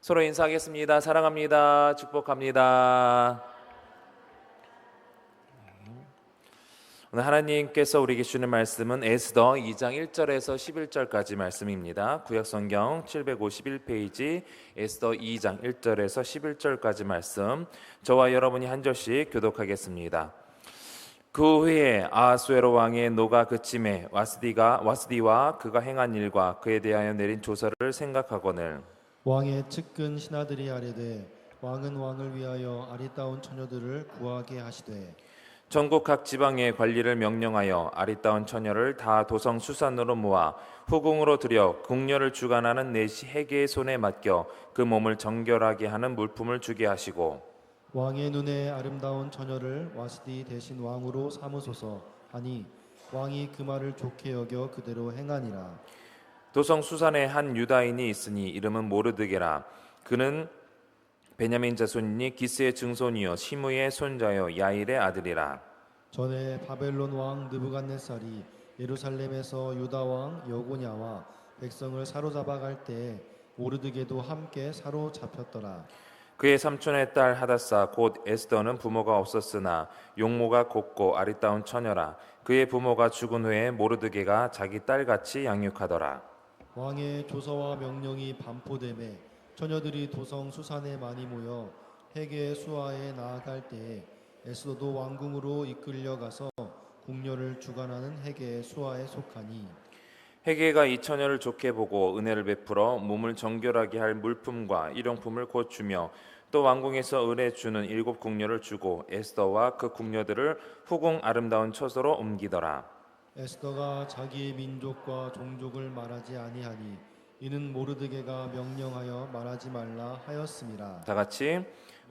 서로 인사하겠습니다. 사랑합니다. 축복합니다. 오늘 하나님께서 우리에게 주는 말씀은 에스더 2장 1절에서 11절까지 말씀입니다. 구약성경 751페이지 에스더 2장 1절에서 11절까지 말씀, 저와 여러분이 한 절씩 교독하겠습니다. 그 후에 아하수에로 왕의 노가 그침에 와스디와 그가 행한 일과 그에 대하여 내린 조서를 생각하거늘 왕의 측근 신하들이 아뢰되 왕은 왕을 위하여 아리따운 처녀들을 구하게 하시되 전국 각 지방의 관리를 명령하여 아리따운 처녀를 다 도성 수산으로 모아 후궁으로 들여 궁녀를 주관하는 내시 해계의 손에 맡겨 그 몸을 정결하게 하는 물품을 주게 하시고 왕의 눈에 아름다운 처녀를 와스디 대신 왕으로 삼으소서 하니 왕이 그 말을 좋게 여겨 그대로 행하니라. 도성 수산에 한 유다인이 있으니 이름은 모르드게라. 그는 베냐민 자손이니 기스의 증손이요 시므의 손자요 야일의 아들이라. 전에 바벨론 왕 느부갓네살이 예루살렘에서 유다 왕 여고냐와 백성을 사로잡아 갈 때에 모르드게도 함께 사로잡혔더라. 그의 삼촌의 딸 하다사 곧 에스더는 부모가 없었으나 용모가 곱고 아리따운 처녀라. 그의 부모가 죽은 후에 모르드게가 자기 딸같이 양육하더라. 왕의 조서와 명령이 반포됨에 처녀들이 도성 수산에 많이 모여 해계 수하에 나아갈 때에 에스더도 왕궁으로 이끌려가서 궁녀를 주관하는 해계 수하에 속하니 해게가 이 처녀를 좋게 보고 은혜를 베풀어 몸을 정결하게 할 물품과 일용품을 곧 주며 또 왕궁에서 은혜 주는 7 궁녀를 주고 에스더와 그 궁녀들을 후궁 아름다운 처소로 옮기더라. 에스더가 자기의 민족과 종족을 말하지 아니하니 이는 모르드게가 명령하여 말하지 말라 하였음이라. 다 같이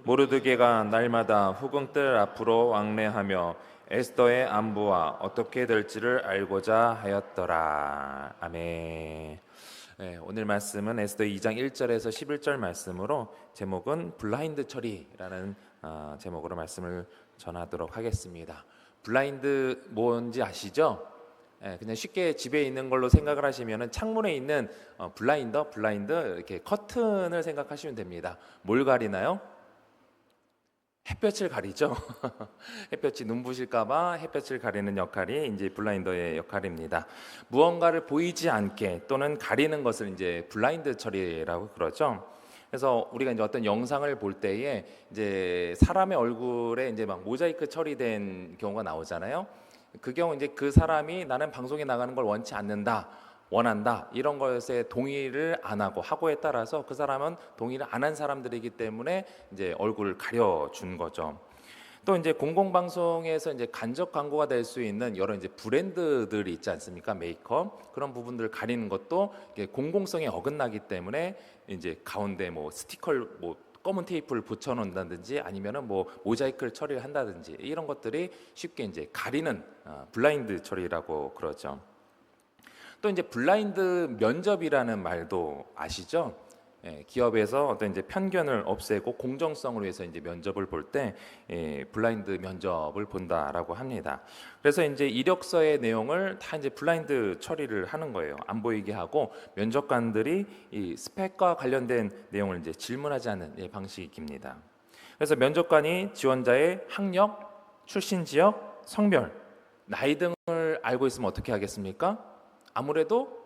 모르드게가 날마다 후궁 뜰 앞으로 왕래하며 에스더의 안부와 어떻게 될지를 알고자 하였더라. 아멘. 네, 오늘 말씀은 에스더 2장 1절에서 11절 말씀으로 제목은 블라인드 처리라는 제목으로 말씀을 전하도록 하겠습니다. 블라인드 뭔지 아시죠? 그냥 쉽게 집에 있는 걸로 생각을 하시면 창문에 있는 블라인드 이렇게 커튼을 생각하시면 됩니다. 뭘 가리나요? 햇볕을 가리죠. 햇볕이 눈부실까봐 햇볕을 가리는 역할이 이제 블라인더의 역할입니다. 무언가를 보이지 않게 또는 가리는 것을 이제 블라인드 처리라고 그러죠. 그래서 우리가 이제 어떤 영상을 볼 때에 이제 사람의 얼굴에 이제 막 모자이크 처리된 경우가 나오잖아요. 그 경우 이제 그 사람이 나는 방송에 나가는 걸 원치 않는다, 원한다 이런 것에 동의를 안 하고에 따라서 그 사람은 동의를 안 한 사람들이기 때문에 이제 얼굴을 가려준 거죠. 또 이제 공공방송에서 이제 간접 광고가 될 수 있는 여러 이제 브랜드들이 있지 않습니까? 메이크업 그런 부분들을 가리는 것도 공공성에 어긋나기 때문에 이제 가운데 뭐 스티커를 뭐 검은 테이프를 붙여놓는다든지 아니면은 뭐 모자이크를 처리를 한다든지 이런 것들이 쉽게 이제 가리는 블라인드 처리라고 그러죠. 또 이제 블라인드 면접이라는 말도 아시죠? 기업에서 어떤 이제 편견을 없애고 공정성을 위해서 이제 면접을 볼 때 블라인드 면접을 본다라고 합니다. 그래서 이제 이력서의 내용을 다 이제 블라인드 처리를 하는 거예요. 안 보이게 하고 면접관들이 이 스펙과 관련된 내용을 이제 질문하지 않는 방식입니다. 그래서 면접관이 지원자의 학력, 출신 지역, 성별, 나이 등을 알고 있으면 어떻게 하겠습니까? 아무래도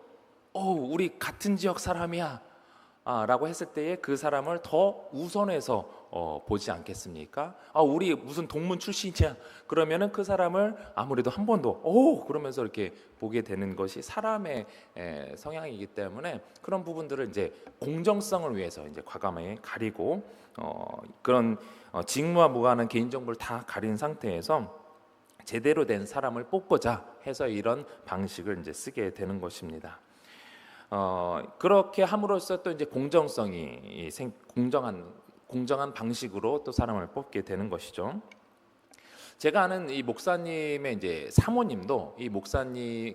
우리 같은 지역 사람이야 라고 했을 때에 그 사람을 더 우선해서 보지 않겠습니까? 우리 무슨 동문 출신이야 그러면은 그 사람을 아무래도 한 번 더 그러면서 이렇게 보게 되는 것이 사람의 성향이기 때문에 그런 부분들을 이제 공정성을 위해서 이제 과감하게 가리고 그런 직무와 무관한 개인정보를 다 가린 상태에서 제대로 된 사람을 뽑고자 해서 이런 방식을 이제 쓰게 되는 것입니다. 그렇게 함으로써 또 이제 공정성이 공정한 방식으로 또 사람을 뽑게 되는 것이죠. 제가 아는 이 목사님의 이제 사모님도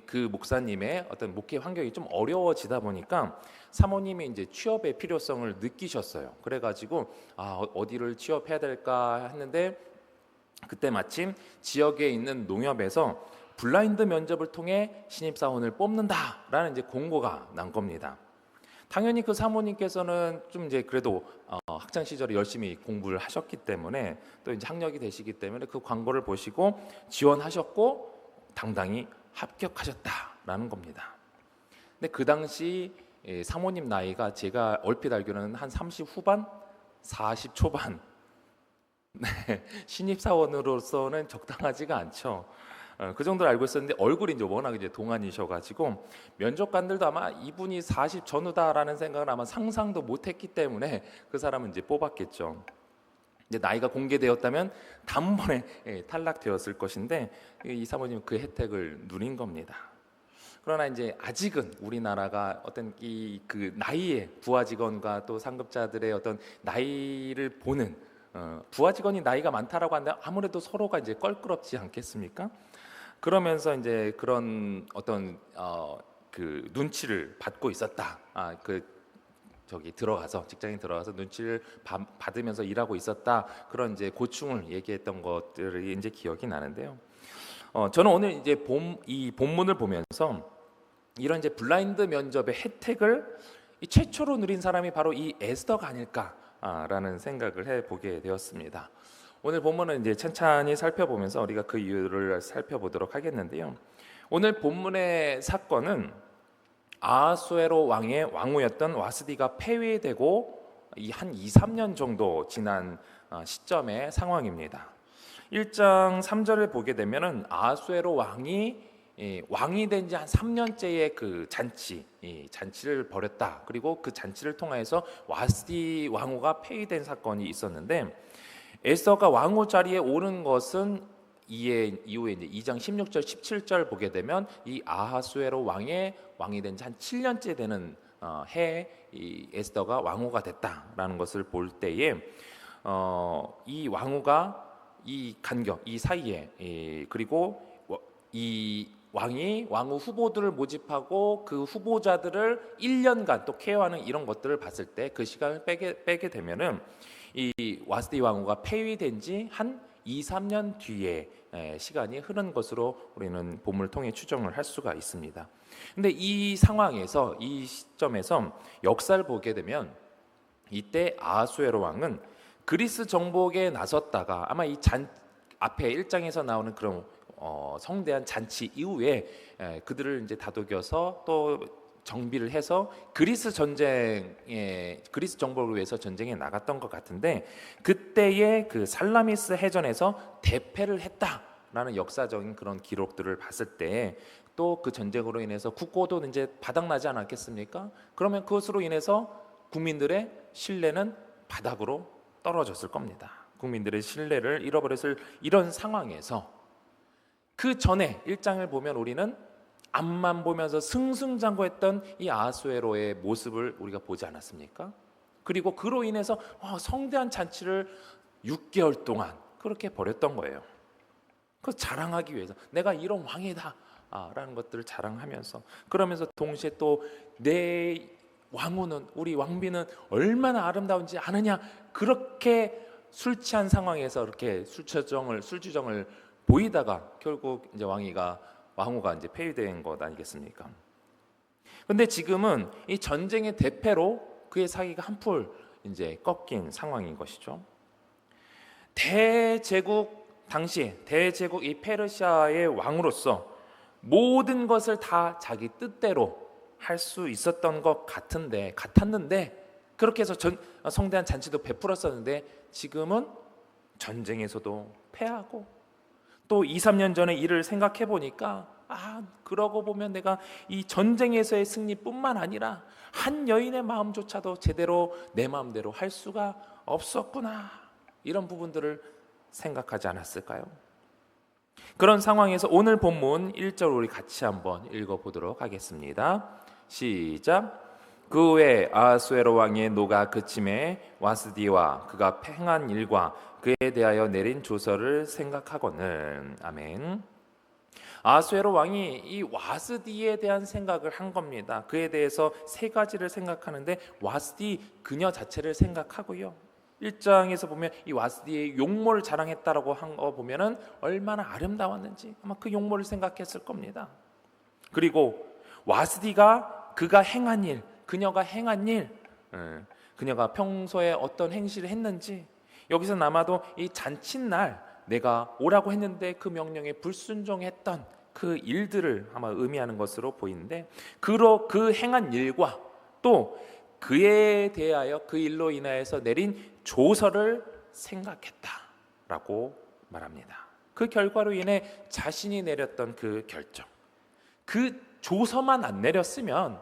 그 목사님의 어떤 목회 환경이 좀 어려워지다 보니까 사모님이 이제 취업의 필요성을 느끼셨어요. 그래가지고 어디를 취업해야 될까 했는데 그때 마침 지역에 있는 농협에서 블라인드 면접을 통해 신입사원을 뽑는다라는 이제 공고가 난 겁니다. 당연히 그 사모님께서는 좀 이제 그래도 학창 시절에 열심히 공부를 하셨기 때문에 또 이제 학력이 되시기 때문에 그 광고를 보시고 지원하셨고 당당히 합격하셨다라는 겁니다. 근데 그 당시 사모님 나이가 제가 얼핏 알기로는 한 30 후반, 40 초반. 네, 신입사원으로서는 적당하지가 않죠. 그 정도로 알고 있었는데 얼굴이 이제 워낙 이제 동안이셔가지고 면접관들도 아마 이분이 40 전후다라는 생각을 아마 상상도 못했기 때문에 그 사람은 이제 뽑았겠죠. 이제 나이가 공개되었다면 단번에 탈락되었을 것인데 이 사모님은 그 혜택을 누린 겁니다. 그러나 이제 아직은 우리나라가 어떤 이 그 나이에 부하 직원과 또 상급자들의 어떤 나이를 보는 부하 직원이 나이가 많다라고 하는데 아무래도 서로가 이제 껄끄럽지 않겠습니까? 그러면서 이제 그런 어떤 그 눈치를 받고 있었다. 저기 들어가서 직장에 들어가서 눈치를 받으면서 일하고 있었다. 그런 이제 고충을 얘기했던 것들이 이제 기억이 나는데요. 저는 오늘 이제 이 본문을 보면서 이런 이제 블라인드 면접의 혜택을 이 최초로 누린 사람이 바로 이 에스더가 아닐까라는 생각을 해보게 되었습니다. 오늘 본문은 이제 천천히 살펴보면서 우리가 그 이유를 살펴보도록 하겠는데요. 오늘 본문의 사건은 아하수에로 왕의 왕후였던 와스디가 폐위되고 한 2, 3년 정도 지난 시점의 상황입니다. 1장 3절을 보게 되면은 아하수에로 왕이 된 지 한 3년째의 그 잔치를 벌였다. 그리고 그 잔치를 통해서 와스디 왕후가 폐위된 사건이 있었는데 에스더가 왕후 자리에 오른 것은 이후에 이제 2장 16절 17절 보게 되면 이 아하수에로 왕이 된 지 한 7년째 되는 해에 이 에스더가 왕후가 됐다라는 것을 볼 때에 이 왕후가 이 간격 이 사이에 그리고 이 왕후 후보들을 모집하고 그 후보자들을 1년간 또 케어하는 이런 것들을 봤을 때 그 시간을 빼게 되면은 이 와스디 왕후가 폐위된 지 한 2, 3년 뒤에 시간이 흐른 것으로 우리는 본문을 통해 추정을 할 수가 있습니다. 근데 이 상황에서 이 시점에서 역사를 보게 되면 이때 아하수에로 왕은 그리스 정복에 나섰다가 아마 이 앞에 1장에서 나오는 그런 성대한 잔치 이후에 그들을 이제 다독여서 또 정비를 해서 그리스 정복을 위해서 전쟁에 나갔던 것 같은데 그때의 그 살라미스 해전에서 대패를 했다라는 역사적인 그런 기록들을 봤을 때 또 그 전쟁으로 인해서 국고도 이제 바닥나지 않았겠습니까? 그러면 그것으로 인해서 국민들의 신뢰는 바닥으로 떨어졌을 겁니다. 국민들의 신뢰를 잃어버렸을 이런 상황에서 그 전에 1장을 보면 우리는 앞만 보면서 승승장구했던 이 아하수에로의 모습을 우리가 보지 않았습니까? 그리고 그로 인해서 성대한 잔치를 6개월 동안 그렇게 벌였던 거예요. 그 자랑하기 위해서 내가 이런 왕이다 라는 것들을 자랑하면서 그러면서 동시에 또 내 왕후는 우리 왕비는 얼마나 아름다운지 아느냐 그렇게 술 취한 상황에서 이렇게 술주정을 보이다가 결국 이제 왕후가 이제 폐위된 것 아니겠습니까? 근데 지금은 이 전쟁의 대패로 그의 사기가 한풀 이제 꺾인 상황인 것이죠. 당시 대제국 이 페르시아의 왕으로서 모든 것을 다 자기 뜻대로 할 수 있었던 것 같았는데 그렇게 해서 성대한 잔치도 베풀었었는데 지금은 전쟁에서도 패하고 또 2, 3년 전의 일을 생각해 보니까 그러고 보면 내가 이 전쟁에서의 승리뿐만 아니라 한 여인의 마음조차도 제대로 내 마음대로 할 수가 없었구나 이런 부분들을 생각하지 않았을까요? 그런 상황에서 오늘 본문 1절 우리 같이 한번 읽어보도록 하겠습니다. 시작. 그 후에 아하수에로 왕의 노가 그침에 와스디와 그가 행한 일과 그에 대하여 내린 조서를 생각하거늘. 아멘. 아하수에로 왕이 이 와스디에 대한 생각을 한 겁니다. 그에 대해서 세 가지를 생각하는데 와스디 그녀 자체를 생각하고요. 1장에서 보면 이 와스디의 용모를 자랑했다라고 한 거 보면은 얼마나 아름다웠는지 아마 그 용모를 생각했을 겁니다. 그리고 와스디가 그가 행한 일, 그녀가 행한 일, 그녀가 평소에 어떤 행실을 했는지, 여기서 아마도 이 잔칫날 내가 오라고 했는데 그 명령에 불순종했던 그 일들을 아마 의미하는 것으로 보이는데, 그 행한 일과 또 그에 대하여 그 일로 인하여서 내린 조서를 생각했다라고 말합니다. 그 결과로 인해 자신이 내렸던 그 결정, 그 조서만 안 내렸으면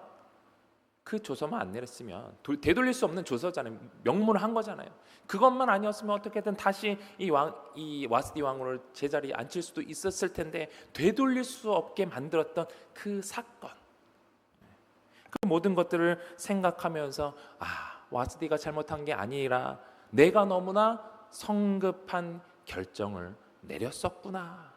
되돌릴 수 없는 조서잖아요. 명문을 한 거잖아요. 그것만 아니었으면 어떻게든 다시 이 와스디 왕후를 제자리에 앉힐 수도 있었을 텐데, 되돌릴 수 없게 만들었던 그 사건, 그 모든 것들을 생각하면서 와스디가 잘못한 게 아니라 내가 너무나 성급한 결정을 내렸었구나.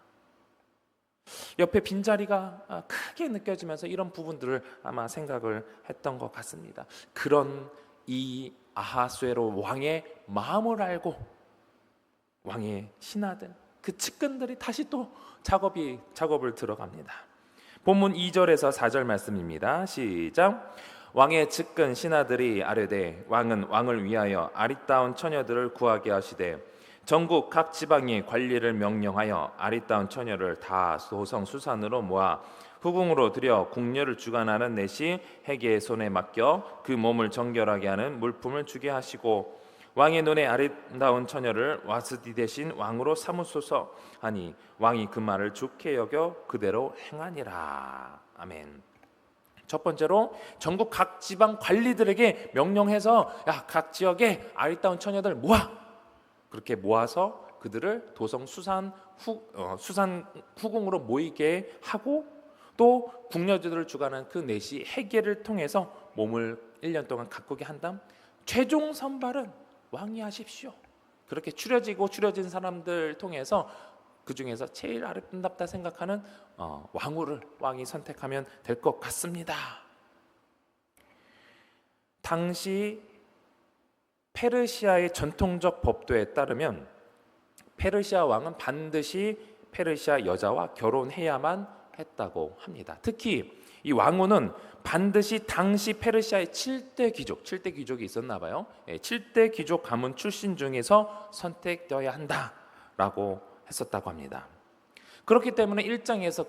옆에 빈자리가 크게 느껴지면서 이런 부분들을 아마 생각을 했던 것 같습니다. 그런 이 아하수에로 왕의 마음을 알고 왕의 신하들, 그 측근들이 다시 또 작업을 들어갑니다. 본문 2절에서 4절 말씀입니다. 시작. 왕의 측근 신하들이 아뢰되 왕은 왕을 위하여 아리따운 처녀들을 구하게 하시되 전국 각 지방의 관리를 명령하여 아리따운 처녀를 다 도성 수산으로 모아 후궁으로 들여 궁녀를 주관하는 넷이 해계의 손에 맡겨 그 몸을 정결하게 하는 물품을 주게 하시고 왕의 눈에 아리따운 처녀를 와스디 대신 왕으로 삼으소서 하니 왕이 그 말을 좋게 여겨 그대로 행하니라. 아멘. 첫 번째로 전국 각 지방 관리들에게 명령해서 각 지역에 아리따운 처녀들 모아, 그렇게 모아서 그들을 도성 수산 후궁으로 모이게 하고, 또 궁녀들을 주관하는 그 넷이 해계를 통해서 몸을 1년 동안 가꾸게 한 다음 최종 선발은 왕이 하십시오. 그렇게 추려진 사람들 통해서 그 중에서 제일 아름답다 생각하는 왕후를 왕이 선택하면 될 것 같습니다. 당시 페르시아의 전통적 법도에 따르면 페르시아 왕은 반드시 페르시아 여자와 결혼해야만 했다고 합니다. 특히 이 왕후는 반드시 당시 페르시아의 7대 귀족이 있었나 봐요. 7대 귀족 가문 출신 중에서 선택되어야 한다라고 했었다고 합니다. 그렇기 때문에 1장에서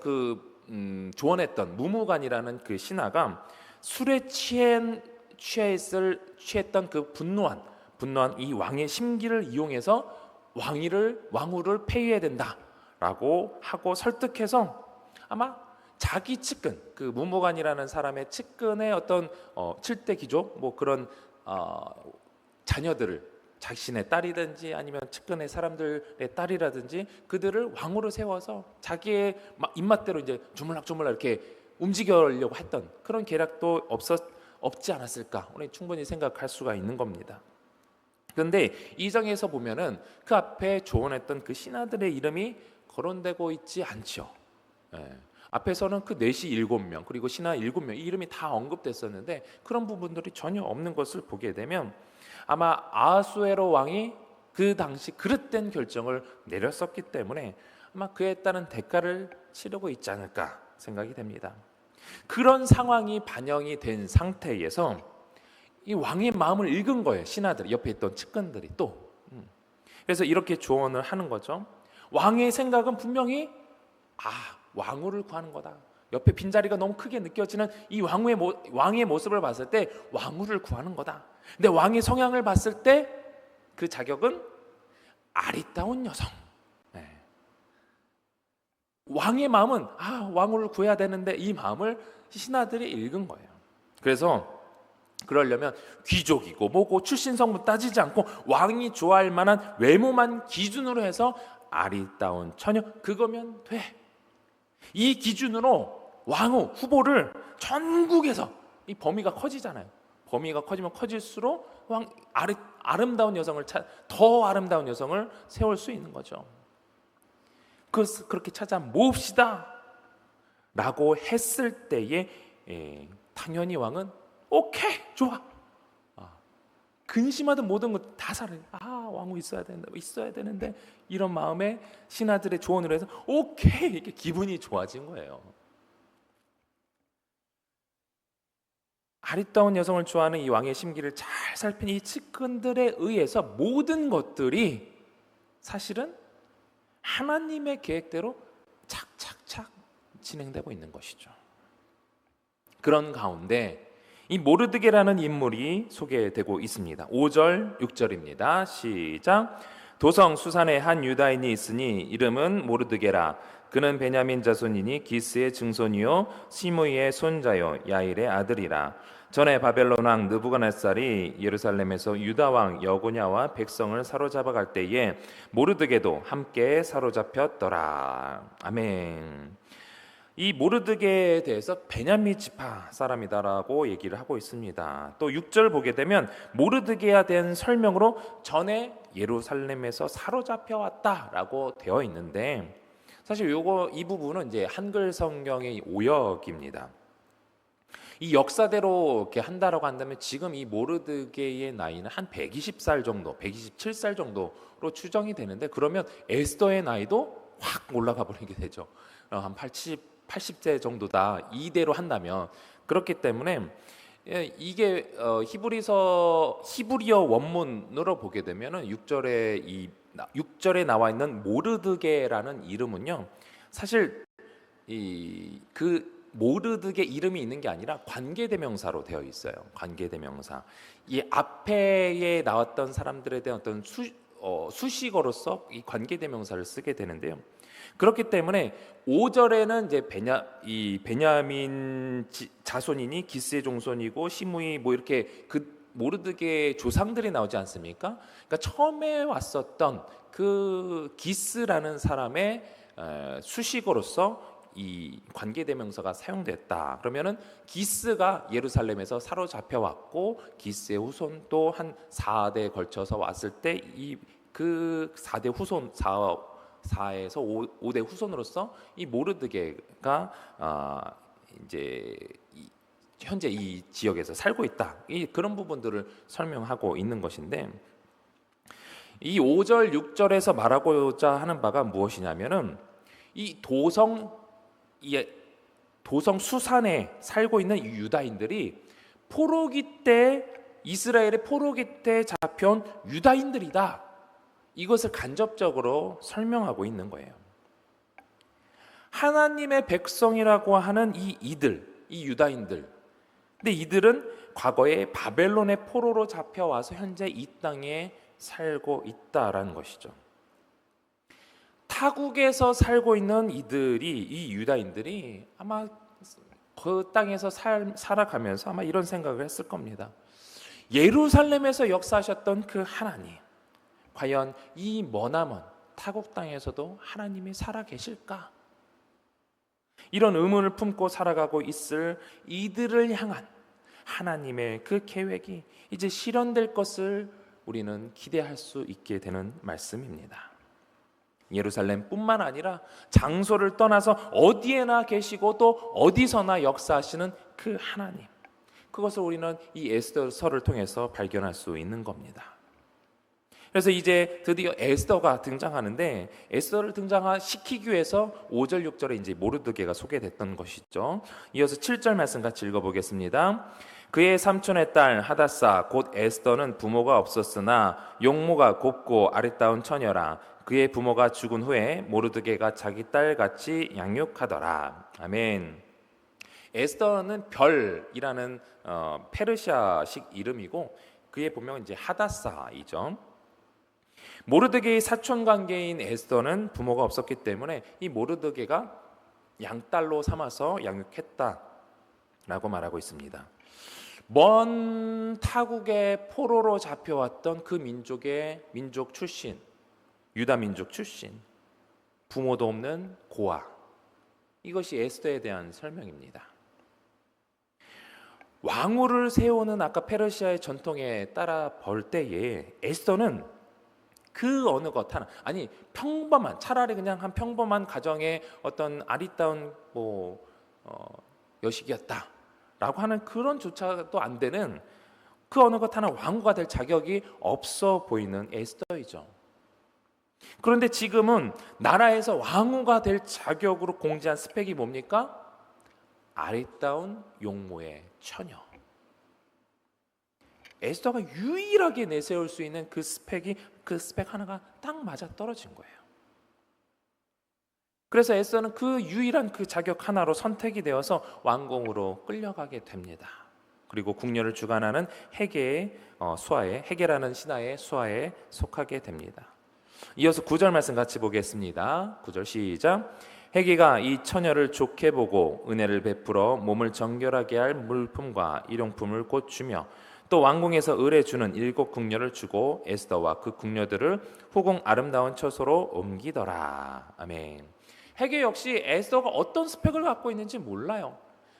조언했던 무무관이라는 그 신하가 술에 취했던 그 분노한 이 왕의 심기를 이용해서 왕후를 폐위해야 된다라고 하고 설득해서 아마 자기 측근, 그 무무관이라는 사람의 측근의 어떤 7대 귀족 그런 자녀들을, 자신의 딸이든지 아니면 측근의 사람들의 딸이라든지 그들을 왕으로 세워서 자기의 입맛대로 이제 주물락주물락 이렇게 움직이려고 했던 그런 계략도 없지 않았을까, 우리 충분히 생각할 수가 있는 겁니다. 그런데 2장에서 보면은 그 앞에 조언했던 그 신하들의 이름이 거론되고 있지 않죠. 앞에서는 그 넷이 7명 그리고 신하 7명 이 이름이 다 언급됐었는데 그런 부분들이 전혀 없는 것을 보게 되면 아마 아하수에로 왕이 그 당시 그릇된 결정을 내렸었기 때문에 아마 그에 따른 대가를 치르고 있지 않을까 생각이 됩니다. 그런 상황이 반영이 된 상태에서 이 왕의 마음을 읽은 거예요. 신하들, 옆에 있던 측근들이 또. 그래서 이렇게 조언을 하는 거죠. 왕의 생각은 분명히 왕후를 구하는 거다. 옆에 빈자리가 너무 크게 느껴지는 이 왕의 모습을 봤을 때 왕후를 구하는 거다. 근데 왕의 성향을 봤을 때 그 자격은 아리따운 여성. 왕의 마음은 왕후를 구해야 되는데 이 마음을 신하들이 읽은 거예요. 그래서 그러려면 귀족이고 뭐고 출신 성분 따지지 않고 왕이 좋아할 만한 외모만 기준으로 해서 아리따운 처녀 그거면 돼. 이 기준으로 왕후 후보를 전국에서, 이 범위가 커지잖아요. 범위가 커지면 커질수록 아름다운 여성을 더 아름다운 여성을 세울 수 있는 거죠. 그렇게 찾아 모읍시다 라고 했을 때에 당연히 왕은 오케이 좋아, 근심하던 모든 것 다 사래. 왕후 있어야 되는데 이런 마음에 신하들의 조언을 해서 오케이 이렇게 기분이 좋아진 거예요. 아리따운 여성을 좋아하는 이 왕의 심기를 잘 살핀 이 측근들에 의해서 모든 것들이 사실은 하나님의 계획대로 착착착 진행되고 있는 것이죠. 그런 가운데 이 모르드게라는 인물이 소개되고 있습니다. 5절, 6절입니다. 시작. 도성 수산에 한 유다인이 있으니 이름은 모르드게라. 그는 베냐민 자손이니 기스의 증손이요 시므이의 손자요 야일의 아들이라. 전에 바벨론 왕 느부갓네살이 예루살렘에서 유다 왕 여고냐와 백성을 사로잡아 갈 때에 모르드게도 함께 사로잡혔더라. 아멘. 이 모르드게에 대해서 베냐민 지파 사람이다라고 얘기를 하고 있습니다. 또 6절 보게 되면 모르드게에 대한 설명으로 전에 예루살렘에서 사로잡혀 왔다라고 되어 있는데, 사실 이 부분은 이제 한글 성경의 오역입니다. 이 역사대로 이렇게 한다라고 한다면 지금 이 모르드게의 나이는 한 120살 정도, 127살 정도로 추정이 되는데, 그러면 에스더의 나이도 확 올라가 버리게 되죠. 한 80세 정도다, 이대로 한다면. 그렇기 때문에 이게 히브리어 원문으로 보게 되면은 6절에 나와 있는 모르드게라는 이름은요, 사실 그 모르드게 이름이 있는 게 아니라 관계대명사로 되어 있어요. 관계대명사. 이 앞에 나왔던 사람들에 대한 어떤 수식어로서 이 관계대명사를 쓰게 되는데요. 그렇기 때문에 5절에는 이제 베냐민 자손이니 기스의 종손이고 시므이 뭐 이렇게 그 모르드게 조상들이 나오지 않습니까? 그러니까 처음에 왔었던 그 기스라는 사람의 수식어로서 이 관계대명사가 사용됐다. 그러면은 기스가 예루살렘에서 사로잡혀 왔고 기스의 후손 또 한 4대에 걸쳐서 왔을 때 이 그 4대 후손 4에서 5대 후손으로서 이 모르드게가 이제 현재 이 지역에서 살고 있다. 그런 부분들을 설명하고 있는 것인데, 이 5절 6절에서 말하고자 하는 바가 무엇이냐면은 이 도성 수산에 살고 있는 이 유다인들이 포로기 때, 이스라엘의 포로기 때 잡혀온 유다인들이다. 이것을 간접적으로 설명하고 있는 거예요. 하나님의 백성이라고 하는 이 유다인들. 근데 이들은 과거에 바벨론의 포로로 잡혀와서 현재 이 땅에 살고 있다라는 것이죠. 타국에서 살고 있는 이 유다인들이 아마 그 땅에서 살아가면서 아마 이런 생각을 했을 겁니다. 예루살렘에서 역사하셨던 그 하나님, 과연 이 머나먼 타국 땅에서도 하나님이 살아 계실까? 이런 의문을 품고 살아가고 있을 이들을 향한 하나님의 그 계획이 이제 실현될 것을 우리는 기대할 수 있게 되는 말씀입니다. 예루살렘뿐만 아니라 장소를 떠나서 어디에나 계시고 또 어디서나 역사하시는 그 하나님, 그것을 우리는 이 에스더서를 통해서 발견할 수 있는 겁니다. 그래서 이제 드디어 에스더가 등장하는데, 에스더를 등장시키기 위해서 5절 6절에 이제 모르드게가 소개됐던 것이죠. 이어서 7절 말씀 같이 읽어보겠습니다. 그의 삼촌의 딸 하다사 곧 에스더는 부모가 없었으나 용모가 곱고 아리따운 처녀라. 그의 부모가 죽은 후에 모르드게가 자기 딸같이 양육하더라. 아멘. 에스더는 별이라는 페르시아식 이름이고, 그의 본명은 이제 하다사이죠. 모르드게의 사촌 관계인 에스더는 부모가 없었기 때문에 이 모르드게가 양딸로 삼아서 양육했다라고 말하고 있습니다. 먼 타국의 포로로 잡혀왔던 그 민족 출신, 유다 민족 출신, 부모도 없는 고아, 이것이 에스더에 대한 설명입니다. 왕후를 세우는 아까 페르시아의 전통에 따라 볼 때에 에스더는 그 어느 것 하나, 아니 평범한, 차라리 그냥 한 평범한 가정의 어떤 아리따운 여식이었다라고 하는 그런 조차도 안 되는 그 어느 것 하나 왕후가 될 자격이 없어 보이는 에스더이죠. 그런데 지금은 나라에서 왕후가 될 자격으로 공지한 스펙이 뭡니까? 아리따운 용모의 처녀. 에스더가 유일하게 내세울 수 있는 그 스펙 하나가 딱 맞아 떨어진 거예요. 그래서 에스더는 그 유일한 그 자격 하나로 선택이 되어서 왕궁으로 끌려가게 됩니다. 그리고 궁녀를 주관하는 헤게의 수하에, 헤게라는 신하의 수하에 속하게 됩니다. 이어서 9절 말씀 같이 보겠습니다. 9절 시작. 헤게가 이 처녀를 좋게 보고 은혜를 베풀어 몸을 정결하게 할 물품과 일용품을 곧 주며 또 왕궁에서 을에 주는 7 궁녀를 주고 에스더와 그 궁녀들을 후궁 아름다운 처소로 옮기더라. 아멘. 헤게 역시 에스더가 어떤 스펙을 갖고 있는지 몰라요.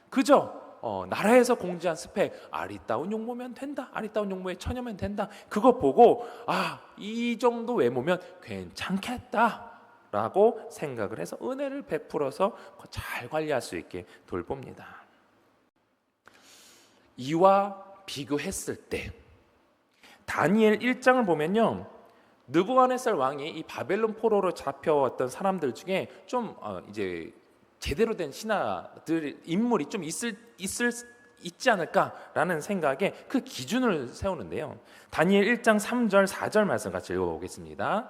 그저 나라에서 공지한 스펙, 아리따운 용모면 된다, 아리따운 용모의 처녀면 된다, 그거 보고 이 정도 외모면 괜찮겠다라고 생각을 해서 은혜를 베풀어서 잘 관리할 수 있게 돌봅니다. 이와 비교했을 때 다니엘 1장을 보면요, 느부갓네살 왕이 이 바벨론 포로로 잡혀왔던 사람들 중에 좀 이제 제대로 된 신하들 인물이 좀 있지 않을까라는 생각에 그 기준을 세우는데요. 다니엘 1장 3절 4절 말씀 같이 읽어보겠습니다.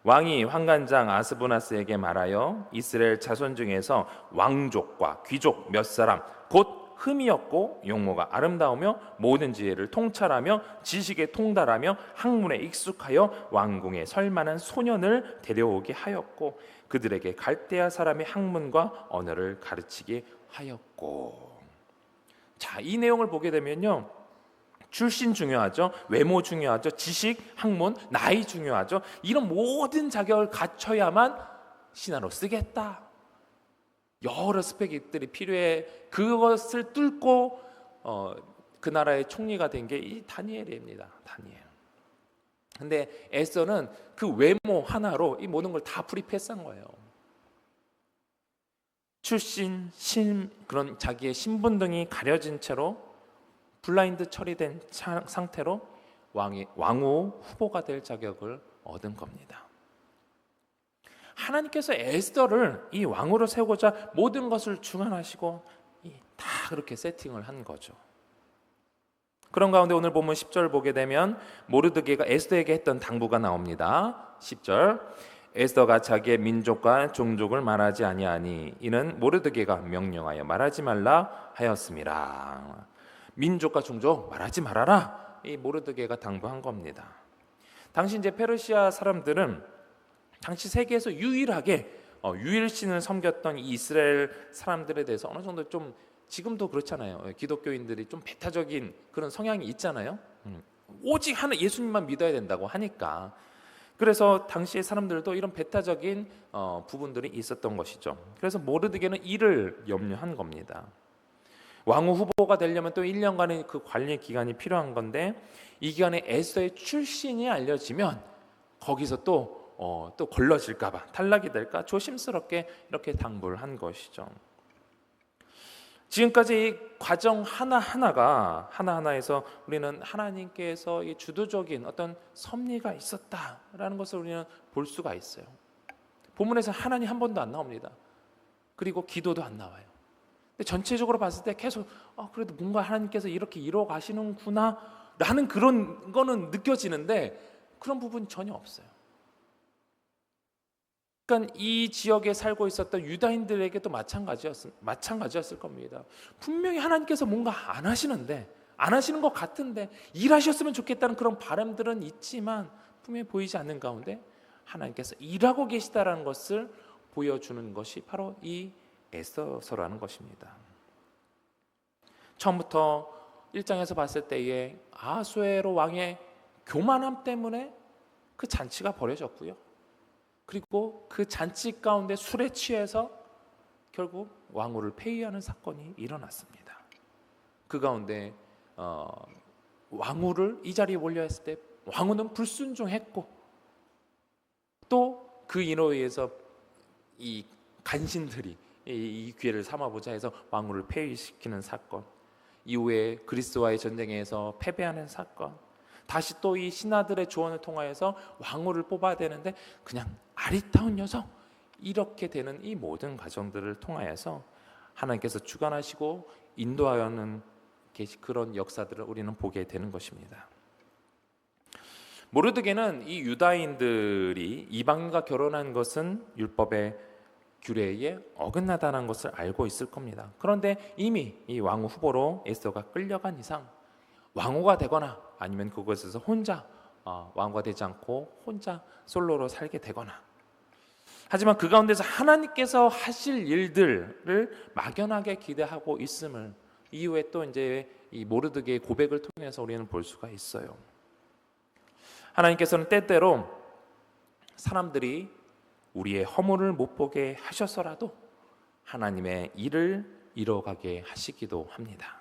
왕이 환관장 아스부나스에게 말하여 이스라엘 자손 중에서 왕족과 귀족 몇 사람 곧 흠이 없고 용모가 아름다우며 모든 지혜를 통찰하며 지식에 통달하며 학문에 익숙하여 왕궁에 설 만한 소년을 데려오게 하였고 그들에게 갈대아 사람의 학문과 언어를 가르치게 하였고. 자, 이 내용을 보게 되면요, 출신 중요하죠, 외모 중요하죠, 지식, 학문, 나이 중요하죠. 이런 모든 자격을 갖춰야만 신하로 쓰겠다. 여러 스펙들이 필요해. 그것을 뚫고 그 나라의 총리가 된 게 이 다니엘입니다. 다니엘. 근데 에스더는 그 외모 하나로 이 모든 걸 다 프리패스한 거예요. 출신, 그런 자기의 신분 등이 가려진 채로 블라인드 처리된 상태로 왕후 후보가 될 자격을 얻은 겁니다. 하나님께서 에스더를 이 왕으로 세우고자 모든 것을 주관하시고 다 그렇게 세팅을 한 거죠. 그런 가운데 오늘 본문 10절 보게 되면 모르드게가 에스더에게 했던 당부가 나옵니다. 10절. 에스더가 자기의 민족과 종족을 말하지 아니하니 이는 모르드게가 명령하여 말하지 말라 하였습니다. 민족과 종족 말하지 말아라. 이 모르드게가 당부한 겁니다. 당시 이제 페르시아 사람들은 당시 세계에서 유일하게 유일신을 섬겼던 이 이스라엘 사람들에 대해서 어느 정도 좀, 지금도 그렇잖아요. 기독교인들이 좀 배타적인 그런 성향이 있잖아요. 오직 하나 예수님만 믿어야 된다고 하니까. 그래서 당시의 사람들도 이런 배타적인 부분들이 있었던 것이죠. 그래서 모르드게는 이를 염려한 겁니다. 왕후 후보가 되려면 또 1년간의 그 관리 기간이 필요한 건데 이 기간에 에스더의 출신이 알려지면 거기서 또 걸러질까봐, 탈락이 될까 조심스럽게 이렇게 당부를 한 것이죠. 지금까지 이 과정 하나하나에서 우리는 하나님께서 이 주도적인 어떤 섭리가 있었다라는 것을 우리는 볼 수가 있어요. 본문에서 하나님 한 번도 안 나옵니다. 그리고 기도도 안 나와요. 근데 전체적으로 봤을 때 계속 그래도 뭔가 하나님께서 이렇게 이루어 가시는구나 라는 그런 거는 느껴지는데 그런 부분이 전혀 없어요. 그러니까 이 지역에 살고 있었던 유다인들에게도 마찬가지였을 겁니다. 분명히 하나님께서 뭔가 안 하시는 것 같은데 일하셨으면 좋겠다는 그런 바람들은 있지만 분명히 보이지 않는 가운데 하나님께서 일하고 계시다라는 것을 보여주는 것이 바로 이 에스더서라는 것입니다. 처음부터 1장에서 봤을 때에 아수에로 왕의 교만함 때문에 그 잔치가 벌어졌고요. 그리고 그 잔치 가운데 술에 취해서 결국 왕후를 폐위하는 사건이 일어났습니다. 그 가운데 왕후를 이 자리에 올려했을 때 왕후는 불순종했고 또 그 인으로 의해서 이 간신들이 이 기회를 삼아보자 해서 왕후를 폐위시키는 사건, 이후에 그리스와의 전쟁에서 패배하는 사건, 다시 또 이 신하들의 조언을 통하여서 왕후를 뽑아야 되는데 그냥 아리따운 녀석, 이렇게 되는 이 모든 과정들을 통하여서 하나님께서 주관하시고 인도하여는 그런 역사들을 우리는 보게 되는 것입니다. 모르드게는 이 유다인들이 이방인과 결혼한 것은 율법의 규례에 어긋나다는 것을 알고 있을 겁니다. 그런데 이미 이 왕후 후보로 에스더가 끌려간 이상 왕후가 되거나 아니면 그곳에서 혼자 왕후가 되지 않고 혼자 솔로로 살게 되거나, 하지만 그 가운데서 하나님께서 하실 일들을 막연하게 기대하고 있음을 이후에 또 이제 이 모르드게의 고백을 통해서 우리는 볼 수가 있어요. 하나님께서는 때때로 사람들이 우리의 허물을 못 보게 하셔서라도 하나님의 일을 이뤄가게 하시기도 합니다.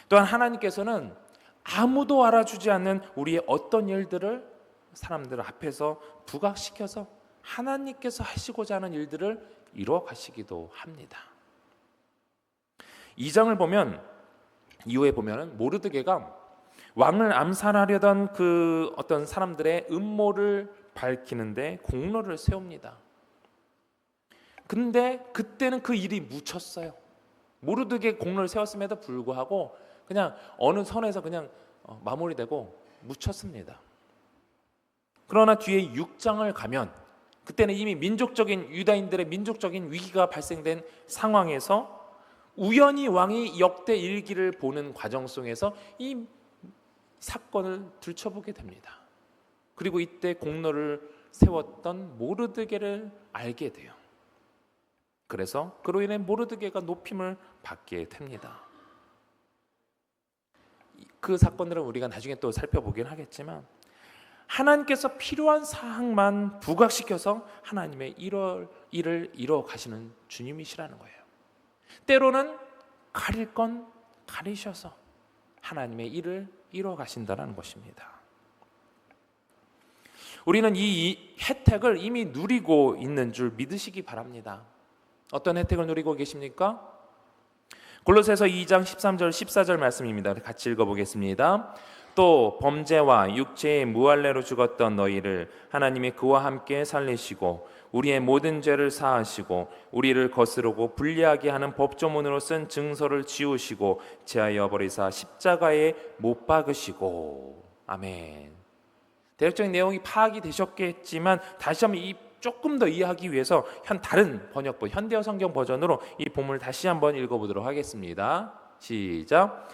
또한 하나님께서는 아무도 알아주지 않는 우리의 어떤 일들을 사람들 앞에서 부각시켜서 하나님께서 하시고자 하는 일들을 이루어 가시기도 합니다. 2장을 보면, 이후에 보면 모르드게가 왕을 암살하려던 그 어떤 사람들의 음모를 밝히는데 공로를 세웁니다. 근데 그때는 그 일이 묻혔어요. 모르드게 공로를 세웠음에도 불구하고 그냥 어느 선에서 그냥 마무리되고 묻혔습니다. 그러나 뒤에 6장을 가면 그때는 이미 유다인들의 민족적인 위기가 발생된 상황에서 우연히 왕이 역대 일기를 보는 과정 속에서 이 사건을 들춰보게 됩니다. 그리고 이때 공로를 세웠던 모르드게를 알게 돼요. 그래서 그로 인해 모르드게가 높임을 받게 됩니다. 그 사건들은 우리가 나중에 또 살펴보긴 하겠지만 하나님께서 필요한 사항만 부각시켜서 하나님의 일을 이루어 가시는 주님이시라는 거예요. 때로는 가릴 건 가리셔서 하나님의 일을 이루어 가신다는 것입니다. 우리는 이 혜택을 이미 누리고 있는 줄 믿으시기 바랍니다. 어떤 혜택을 누리고 계십니까? 골로새서 2장 13절 14절 말씀입니다. 같이 읽어보겠습니다. 또 범죄와 육체의 무할례로 죽었던 너희를 하나님이 그와 함께 살리시고 우리의 모든 죄를 사하시고 우리를 거스르고 불리하게 하는 법조문으로 쓴 증서를 지우시고 제하여 버리사 십자가에 못 박으시고. 아멘. 대략적인 내용이 파악이 되셨겠지만 다시 한번 조금 더 이해하기 위해서 다른 번역본 현대어 성경 버전으로 이 본문을 다시 한번 읽어보도록 하겠습니다. 시작.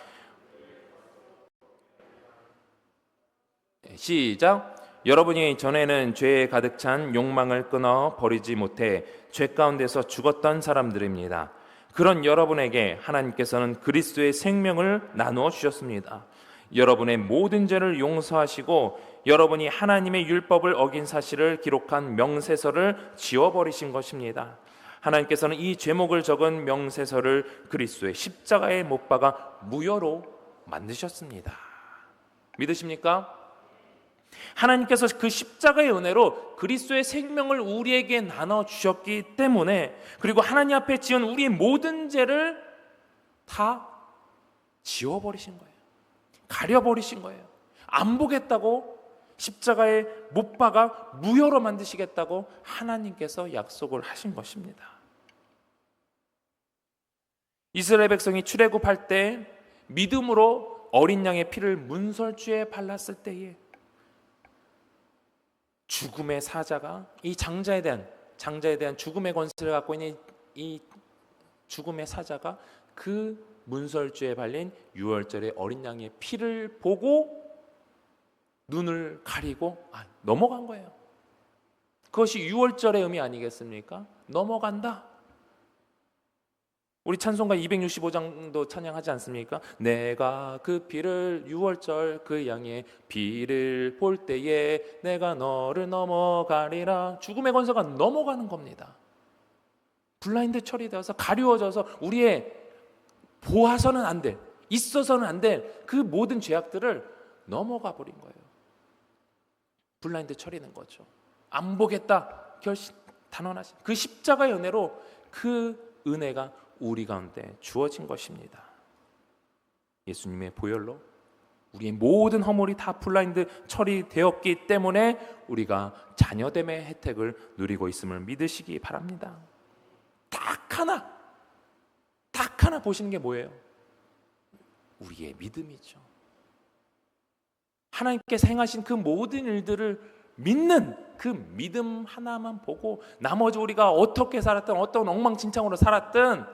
여러분이 전에는 죄에 가득 찬 욕망을 끊어 버리지 못해 죄 가운데서 죽었던 사람들입니다. 그런 여러분에게 하나님께서는 그리스도의 생명을 나누어 주셨습니다. 여러분의 모든 죄를 용서하시고 여러분이 하나님의 율법을 어긴 사실을 기록한 명세서를 지워버리신 것입니다. 하나님께서는 이 죄목을 적은 명세서를 그리스도의 십자가에 못 박아 무효로 만드셨습니다. 믿으십니까? 하나님께서 그 십자가의 은혜로 그리스도의 생명을 우리에게 나눠주셨기 때문에, 그리고 하나님 앞에 지은 우리의 모든 죄를 다 지워버리신 거예요. 가려버리신 거예요. 안 보겠다고 십자가에 못 박아 무효로 만드시겠다고 하나님께서 약속을 하신 것입니다. 이스라엘 백성이 출애굽할 때 믿음으로 어린 양의 피를 문설주에 발랐을 때에 죽음의 사자가 이 장자에 대한 죽음의 권세를 갖고 있는 이 죽음의 사자가 그 문설주에 발린 유월절의 어린 양의 피를 보고 눈을 가리고 넘어간 거예요. 그것이 유월절의 의미 아니겠습니까? 넘어간다. 우리 찬송가 265장도 찬양하지 않습니까? 내가 그 피를 유월절 그 양의 피를 볼 때에 내가 너를 넘어가리라. 죽음의 권세가 넘어가는 겁니다. 블라인드 처리되어서 가리워져서 우리의 보아서는 안 될, 있어서는 안 될 그 모든 죄악들을 넘어가 버린 거예요. 블라인드 처리는 거죠. 안 보겠다 결심 단언하신 그 십자가의 은혜로 그 은혜가 우리 가운데 주어진 것입니다. 예수님의 보혈로 우리의 모든 허물이 다 블라인드 처리되었기 때문에 우리가 자녀됨의 혜택을 누리고 있음을 믿으시기 바랍니다. 딱 하나 보시는 게 뭐예요? 우리의 믿음이죠. 하나님께서 행하신 그 모든 일들을 믿는 그 믿음 하나만 보고 나머지 우리가 어떻게 살았든 어떤 엉망진창으로 살았든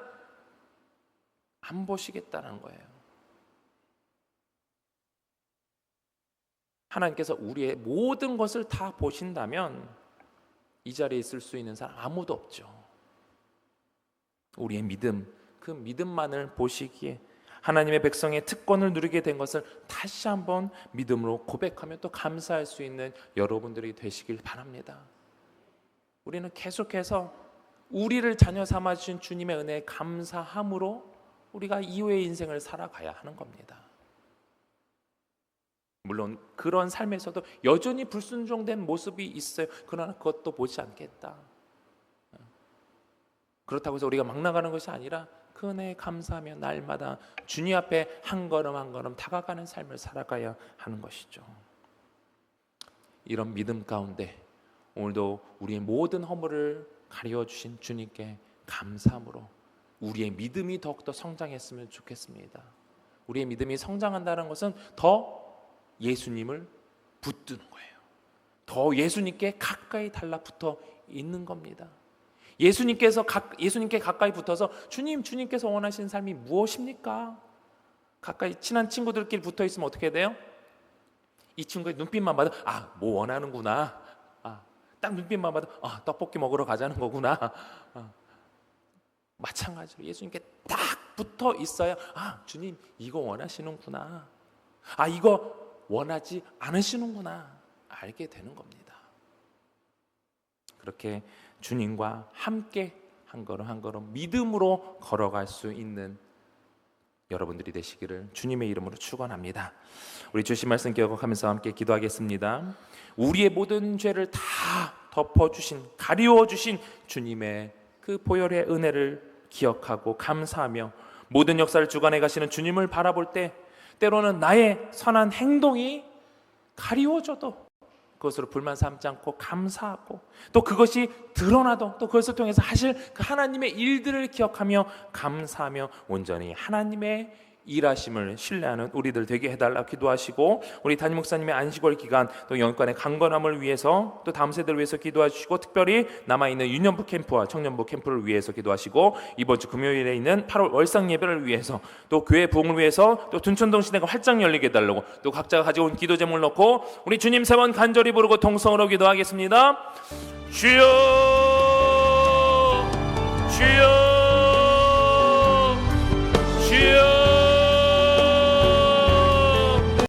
안 보시겠다는 거예요. 하나님께서 우리의 모든 것을 다 보신다면 이 자리에 있을 수 있는 사람 아무도 없죠. 우리의 믿음, 그 믿음만을 보시기에 하나님의 백성의 특권을 누리게 된 것을 다시 한번 믿음으로 고백하며 또 감사할 수 있는 여러분들이 되시길 바랍니다. 우리는 계속해서 우리를 자녀 삼아주신 주님의 은혜에 감사함으로 우리가 이후의 인생을 살아가야 하는 겁니다. 물론 그런 삶에서도 여전히 불순종된 모습이 있어요. 그러나 그것도 보지 않겠다. 그렇다고 해서 우리가 막 나가는 것이 아니라 그 은혜에 감사하며 날마다 주님 앞에 한 걸음 한 걸음 다가가는 삶을 살아가야 하는 것이죠. 이런 믿음 가운데 오늘도 우리의 모든 허물을 가리워 주신 주님께 감사함으로 우리의 믿음이 더욱더 성장했으면 좋겠습니다. 우리의 믿음이 성장한다는 것은 더 예수님을 붙드는 거예요. 더 예수님께 가까이 달라붙어 있는 겁니다. 예수님께 가까이 붙어서 주님께서 원하시는 삶이 무엇입니까? 가까이 친한 친구들끼리 붙어 있으면 어떻게 돼요? 이 친구의 눈빛만 봐도 뭐 원하는구나. 딱 눈빛만 봐도 떡볶이 먹으러 가자는 거구나. 마찬가지로 예수님께 딱 붙어 있어야 주님 이거 원하시는구나. 이거 원하지 않으시는구나 알게 되는 겁니다. 그렇게 주님과 함께 한 걸음 한 걸음 믿음으로 걸어갈 수 있는 여러분들이 되시기를 주님의 이름으로 축원합니다. 우리 주신 말씀 기억하면서 함께 기도하겠습니다. 우리의 모든 죄를 다 덮어주신 가리워주신 주님의 그 보혈의 은혜를 기억하고 감사하며 모든 역사를 주관해 가시는 주님을 바라볼 때 때로는 나의 선한 행동이 가리워져도 그것으로 불만 삼지 않고 감사하고 또 그것이 드러나도 또 그것을 통해서 하실 그 하나님의 일들을 기억하며 감사하며 온전히 하나님의 일하심을 신뢰하는 우리들 되게 해달라 기도하시고 우리 담임 목사님의 안식월 기간 또 영육간의 강건함을 위해서 또 다음 세대를 위해서 기도하시고 특별히 남아있는 유년부 캠프와 청년부 캠프를 위해서 기도하시고 이번 주 금요일에 있는 8월 월상 예배를 위해서 또 교회 부흥을 위해서 또 둔촌동 시내가 활짝 열리게 해달라고 또 각자가 가지고 온 기도 제목을 넣고 우리 주님 세 번 간절히 부르고 통성으로 기도하겠습니다. 주여 주여 주여